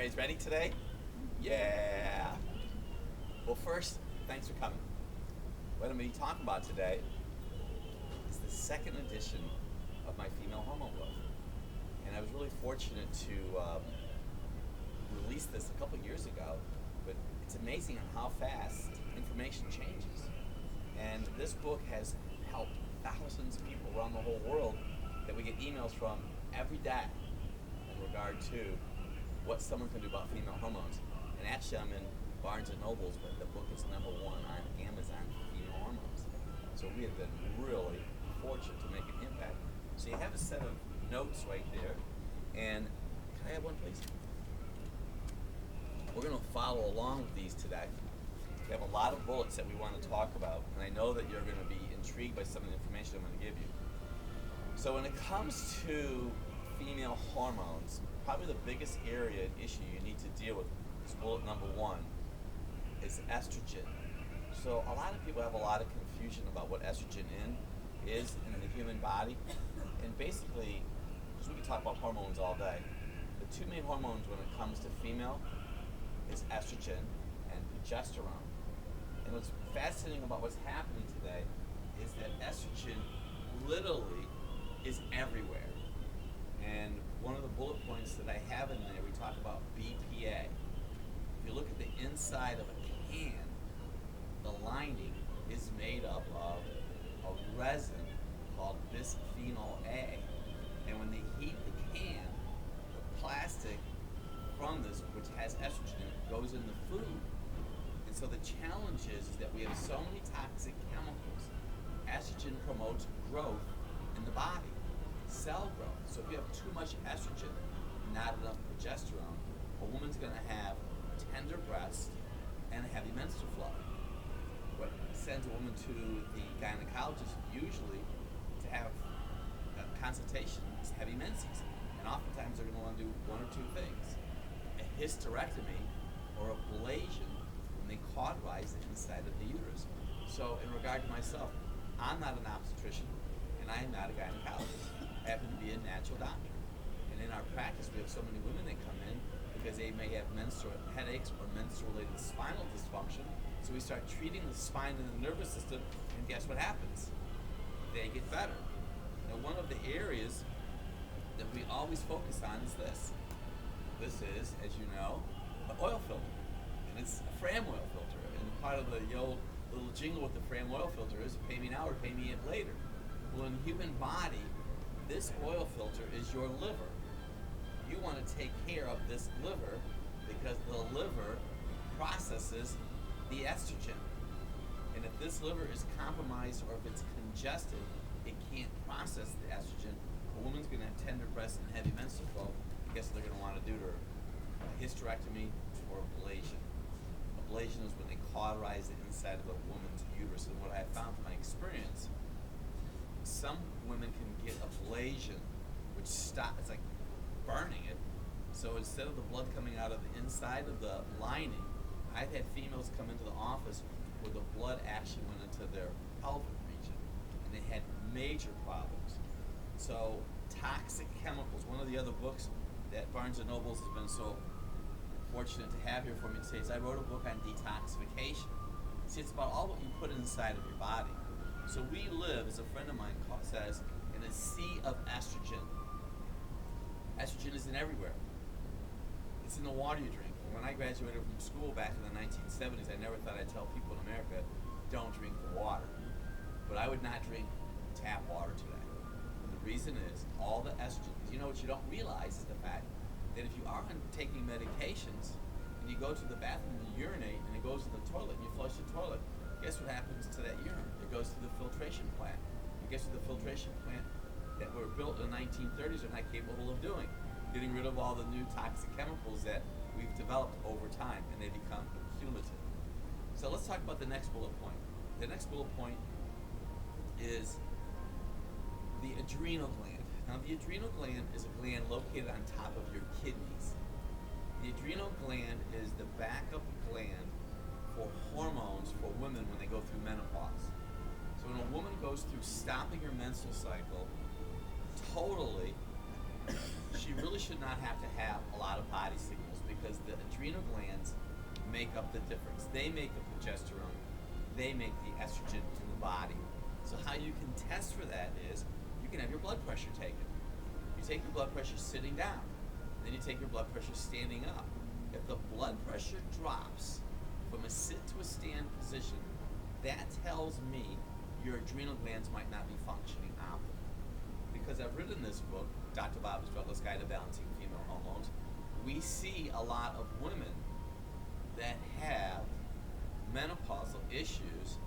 guys ready today? Yeah! Well, first, thanks for coming. What I'm going to be talking about today is the second edition of my female hormone book. And I was really fortunate to release this a couple years ago, but it's amazing on how fast information changes. And this book has helped thousands of people around the whole world that we get emails from every day in regard to what someone can do about female hormones. And actually I'm in Barnes & Noble's, but the book is #1 on Amazon for female hormones. So we have been really fortunate to make an impact. So you have a set of notes right there. And can I have one, please? We're going to follow along with these today. We have a lot of bullets that we want to talk about, and I know that you're going to be intrigued by some of the information I'm going to give you. So when it comes to female hormones, probably the biggest area and issue you need to deal with is bullet #1 is estrogen. So a lot of people have a lot of confusion about what estrogen is in the human body. And basically, because we can talk about hormones all day, the two main hormones when it comes to female is estrogen and progesterone. And what's fascinating about what's happening today is that estrogen literally is everywhere. And one of the bullet points that I have in there, we talk about BPA. If you look at the inside of a can, the lining is made up of a resin called bisphenol A. And when they heat the can, the plastic from this, which has estrogen in it, goes in the food. And so the challenge is that we have so many toxic chemicals. Estrogen promotes growth in the body, cell growth. So if you have too much estrogen and not enough progesterone, a woman's going to have tender breasts and a heavy menstrual flow. What sends a woman to the gynecologist usually to have a consultation is heavy menses. And oftentimes they're going to want to do one or two things: a hysterectomy or ablation when they cauterize the inside of the uterus. So in regard to myself, I'm not an obstetrician and I am not a gynecologist. I happen to be a natural doctor. And in our practice, we have so many women that come in because they may have menstrual headaches or menstrual-related spinal dysfunction. So we start treating the spine and the nervous system, and guess what happens? They get better. Now, one of the areas that we always focus on is this. This is, as you know, an oil filter. And it's a Fram oil filter. And part of the old little jingle with the Fram oil filter is pay me now or pay me later. Well, in the human body, this oil filter is your liver. You want to take care of this liver because the liver processes the estrogen. And if this liver is compromised or if it's congested, it can't process the estrogen. A woman's going to have tender breasts and heavy menstrual flow. Guess what they're going to want to do to her? A hysterectomy or ablation. Ablation is when they cauterize the inside of a woman's uterus. And what I have found from my experience, some women can get ablation, which it's like burning it. So instead of the blood coming out of the inside of the lining, I've had females come into the office where the blood actually went into their pelvic region, and they had major problems. So toxic chemicals, one of the other books that Barnes & Noble has been so fortunate to have here for me today is I wrote a book on detoxification. See, it's about all what you put inside of your body. So we live, as a friend of mine says, in a sea of estrogen. Estrogen isn't everywhere. It's in the water you drink. When I graduated from school back in the 1970s, I never thought I'd tell people in America, don't drink the water. But I would not drink tap water today. And the reason is all the estrogen. Because you know what you don't realize is the fact that if you are taking medications and you go to the bathroom and you urinate and it goes to the toilet and you flush the toilet, guess what happens to that urine? It goes to the filtration plant. And guess what the filtration plant that were built in the 1930s are not capable of doing? Getting rid of all the new toxic chemicals that we've developed over time, and they become cumulative. So let's talk about the next bullet point. The next bullet point is the adrenal gland. Now, the adrenal gland is a gland located on top of your kidneys. The adrenal gland is the backup gland for hormones for women when they go through menopause. So when a woman goes through stopping her menstrual cycle totally, she really should not have to have a lot of body signals because the adrenal glands make up the difference. They make the progesterone. They make the estrogen in the body. So how you can test for that is you can have your blood pressure taken. You take your blood pressure sitting down. Then you take your blood pressure standing up. If the blood pressure drops from a sit to a stand position, that tells me your adrenal glands might not be functioning optimally. Because I've written this book, Dr. Bob's Drugless Guide to Balancing Female Hormones, we see a lot of women that have menopausal issues,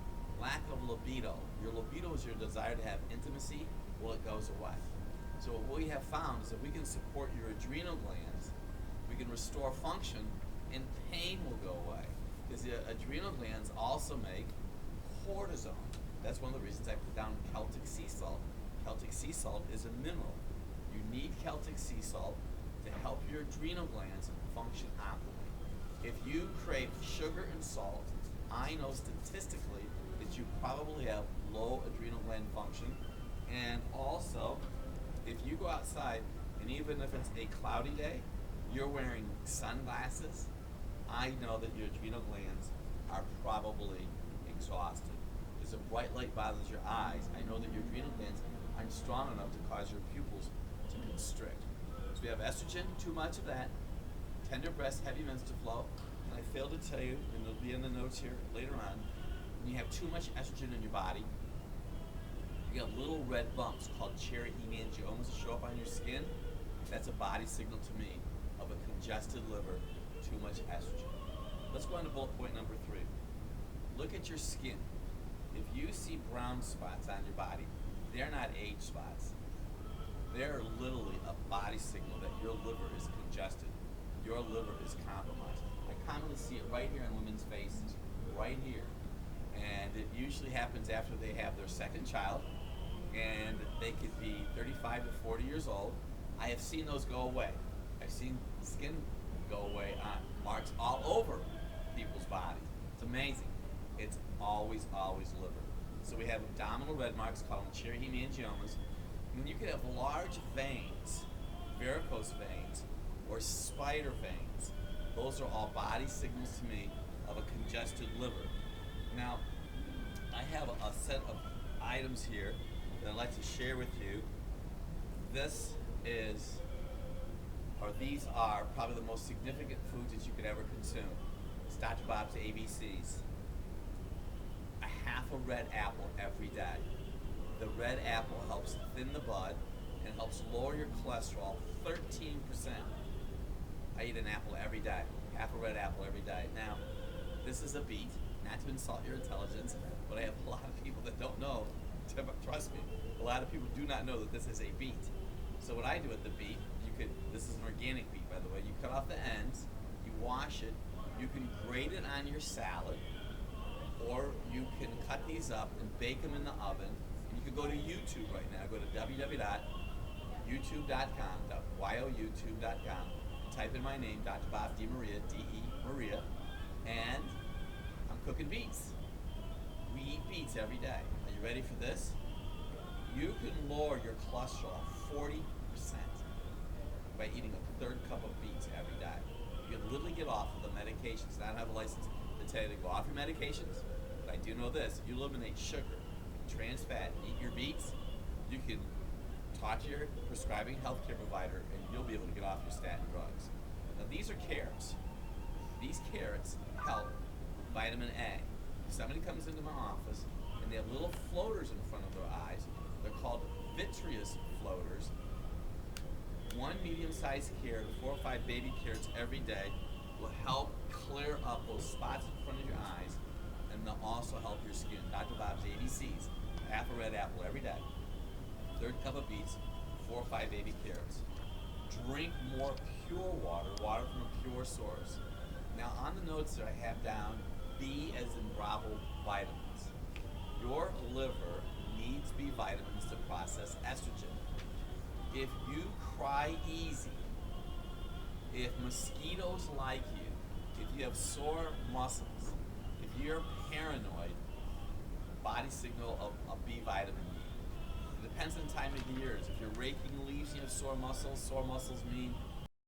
lack of libido. Your libido is your desire to have intimacy. Well, it goes away. So what we have found is that we can support your adrenal glands, we can restore function, and pain will go away. Because the adrenal glands also make cortisone. That's one of the reasons I put down Celtic sea salt. Celtic sea salt is a mineral. You need Celtic sea salt to help your adrenal glands function optimally. If you crave sugar and salt, I know statistically that you probably have low adrenal gland function. And also, if you go outside, and even if it's a cloudy day, you're wearing sunglasses, I know that your adrenal glands are probably exhausted. If a bright light bothers your eyes, I know that your adrenal glands aren't strong enough to cause your pupils to constrict. So we have estrogen, too much of that, tender breast, heavy menstrual flow, and I failed to tell you, and it'll be in the notes here later on, when you have too much estrogen in your body, you get little red bumps called cherry hemangiomas that show up on your skin. That's a body signal to me of a congested liver, too much estrogen. Let's go on to bullet point number 3. Look at your skin. If you see brown spots on your body, they're not age spots. They're literally a body signal that your liver is congested. Your liver is compromised. I commonly see it right here on women's faces, right here. And it usually happens after they have their second child, and they could be 35 to 40 years old. I have seen those go away. I've seen skin go away on marks all over people's bodies. It's amazing. It's always, always liver. So we have abdominal red marks called cherry hemangiomas. And you could have large veins, varicose veins, or spider veins. Those are all body signals to me of a congested liver. Now, I have a set of items here that I'd like to share with you. These are probably the most significant foods that you could ever consume. It's Dr. Bob's ABCs. A half a red apple every day. The red apple helps thin the blood and helps lower your cholesterol 13%. I eat an apple every day, half a red apple every day. Now, this is a beet, not to insult your intelligence, but I have a lot of people that don't know, trust me, a lot of people do not know that this is a beet. So what I do with the beet, this is an organic beet, by the way, you cut off the ends, you wash it, you can grate it on your salad, or you can cut these up and bake them in the oven. And you can go to YouTube right now, go to www.youtube.com, type in my name, DrBobDeMaria, D-E, Maria, and I'm cooking beets. We eat beets every day. Are you ready for this? You can lower your cholesterol 40% by eating a third cup of beets every day. You can literally get off of the medications. I don't have a license to tell you to go off your medications, but I do know this. You eliminate sugar, trans fat, eat your beets, you can talk to your prescribing healthcare provider and you'll be able to get off your statin drugs. Now these are carrots. These carrots help vitamin A. If somebody comes into my office and they have little floaters in front of their eyes, they're called vitreous floaters. One medium-sized carrot, 4 or 5 baby carrots every day will help clear up those spots in front of your eyes, and they'll also help your skin. Dr. Bob's ABCs, half a red apple every day, third cup of beets, 4 or 5 baby carrots. Drink more pure water, water from a pure source. Now on the notes that I have down, B as in Bravo vitamins. Your liver needs B vitamins to process estrogen. If you cry easy, if mosquitoes like you, if you have sore muscles, if you're paranoid, body signal of a B vitamin need. It depends on the time of the year. If you're raking leaves and you have sore muscles mean